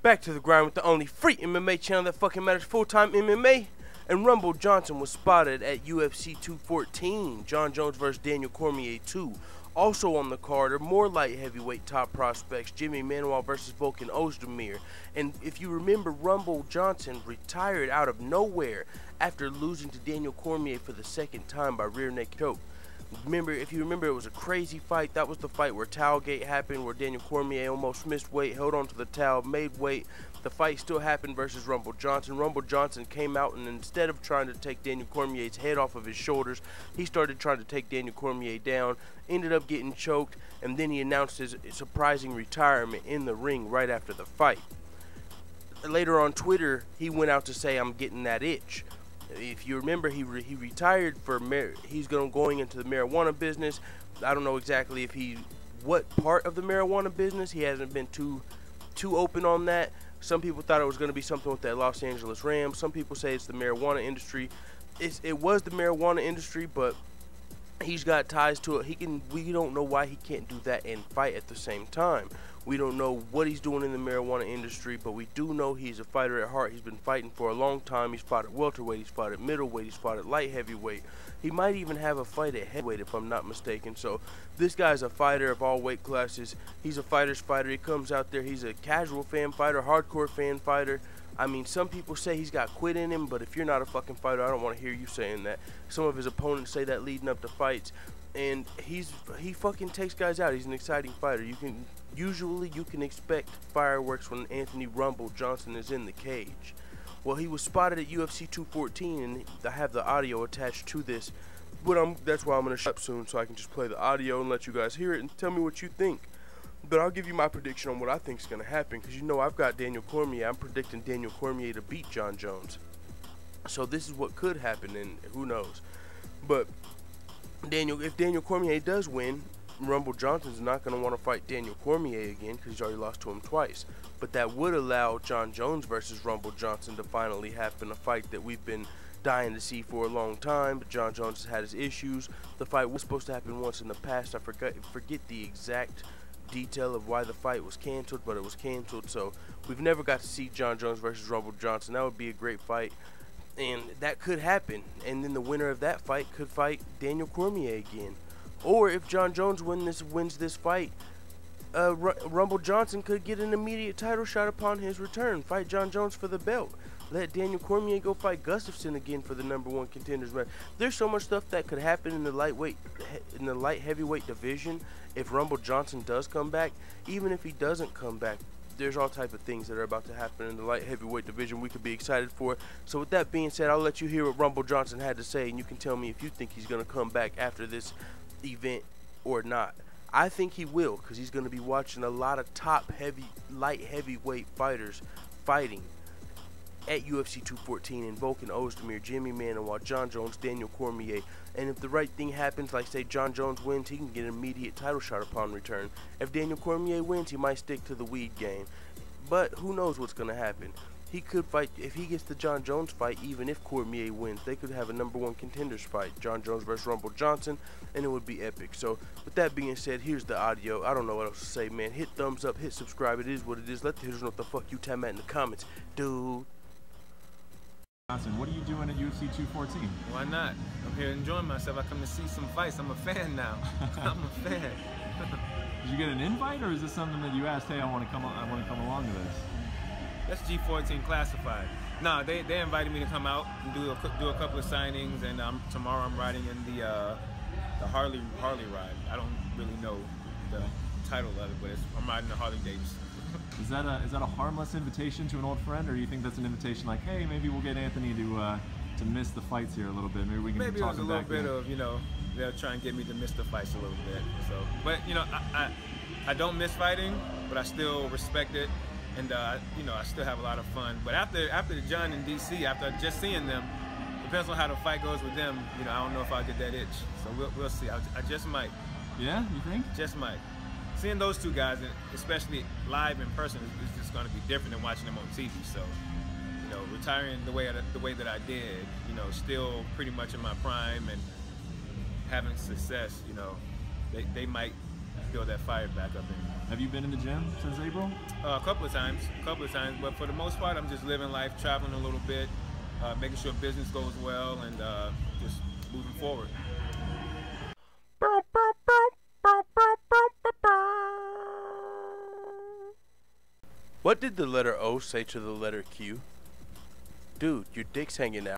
Back to the grind with the only free MMA channel that fucking matters, full-time MMA. And Rumble Johnson was spotted at UFC 214. Jon Jones vs. Daniel Cormier 2. Also on the card are more light heavyweight top prospects, Jimmy Manuwa vs. Volkan Ozdemir. And if you remember, Rumble Johnson retired out of nowhere after losing to Daniel Cormier for the second time by rear naked choke. If you remember, it was a crazy fight. That was the fight where Towelgate happened, where Daniel Cormier almost missed weight, held on to the towel, made weight. The fight still happened versus Rumble Johnson. Rumble Johnson came out, and instead of trying to take Daniel Cormier's head off of his shoulders, he started trying to take Daniel Cormier down, ended up getting choked, and then he announced his surprising retirement in the ring right after the fight. Later on Twitter, he went out to say, "I'm getting that itch." If you remember, he retired for he's going into the marijuana business. I don't know exactly what part of the marijuana business. He hasn't been too open on that. Some people thought it was going to be something with that Los Angeles Rams. Some people say it's the marijuana industry. It was the marijuana industry, but he's got ties to it. We don't know why he can't do that and fight at the same time. We don't know what he's doing in the marijuana industry, but we do know he's a fighter at heart. He's been fighting for a long time. He's fought at welterweight, he's fought at middleweight, he's fought at light heavyweight. He might even have a fight at heavyweight if I'm not mistaken. So this guy's a fighter of all weight classes. He's a fighter's fighter. He comes out there, he's a casual fan fighter, hardcore fan fighter. I mean, some people say he's got quit in him, but if you're not a fucking fighter, I don't want to hear you saying that. Some of his opponents say that leading up to fights, and he fucking takes guys out. He's an exciting fighter. Usually you can expect fireworks when Anthony Rumble Johnson is in the cage. Well, he was spotted at UFC 214, and I have the audio attached to this, but that's why I'm gonna shut up soon, so I can just play the audio and let you guys hear it and tell me what you think. But I'll give you my prediction on what I think is going to happen, because you know I've got Daniel Cormier. I'm predicting Daniel Cormier to beat Jon Jones. So this is what could happen, and who knows. But if Daniel Cormier does win, Rumble Johnson's not going to want to fight Daniel Cormier again, because he's already lost to him twice. But that would allow Jon Jones versus Rumble Johnson to finally happen, a fight that we've been dying to see for a long time. But Jon Jones has had his issues. The fight was supposed to happen once in the past. I forget the exact detail of why the fight was canceled, but it was canceled. So we've never got to see Jon Jones versus Rumble Johnson. That would be a great fight, and that could happen. And then the winner of that fight could fight Daniel Cormier again. Or if Jon Jones wins this fight, Rumble Johnson could get an immediate title shot upon his return. Fight Jon Jones for the belt. Let Daniel Cormier go fight Gustafsson again for the #1 contenders match. There's so much stuff that could happen in the light heavyweight division if Rumble Johnson does come back. Even if he doesn't come back, there's all type of things that are about to happen in the light heavyweight division we could be excited for. So with that being said, I'll let you hear what Rumble Johnson had to say, and you can tell me if you think he's going to come back after this event or not. I think he will, because he's going to be watching a lot of top light heavyweight fighters fighting at UFC 214, in Volkan Ozdemir, Jimmy Manuwa, Jon Jones, Daniel Cormier. And if the right thing happens, like say Jon Jones wins, he can get an immediate title shot upon return. If Daniel Cormier wins, he might stick to the weed game. But who knows what's going to happen. He could fight, if he gets the Jon Jones fight, even if Cormier wins, they could have a #1 contenders fight, Jon Jones versus Rumble Johnson, and it would be epic. So with that being said, here's the audio. I don't know what else to say, man. Hit thumbs up, hit subscribe. It is what it is. Let the haters know what the fuck you tell me in the comments, dude. Johnson, what are you doing at UFC 214? Why not? I'm here enjoying myself. I come to see some fights. I'm a fan now. I'm a fan. Did you get an invite, or is this something that you asked? Hey, I want to come along to this. That's G14 classified. No, they invited me to come out and do a couple of signings, and tomorrow I'm riding in the Harley ride. I don't really know the title of it, but I'm riding the Harley Davidson. Is that a harmless invitation to an old friend, or do you think that's an invitation like, hey, maybe we'll get Anthony to miss the fights here a little bit? Maybe we can maybe talk it was a little bit of, you know, they'll try and get me to miss the fights a little bit. So, but you know, I don't miss fighting, but I still respect it, and you know, I still have a lot of fun. But after the John in DC, after just seeing them, depends on how the fight goes with them. You know, I don't know if I'll get that itch. So we'll see. I just might. Yeah, you think? Just might. Seeing those two guys, especially live in person, is just going to be different than watching them on TV. So, you know, retiring the way that I did, you know, still pretty much in my prime and having success, you know, they might build that fire back up in me. Have you been in the gym since April? A couple of times, but for the most part, I'm just living life, traveling a little bit, making sure business goes well, and just moving forward. What did the letter O say to the letter Q? Dude, your dick's hanging out.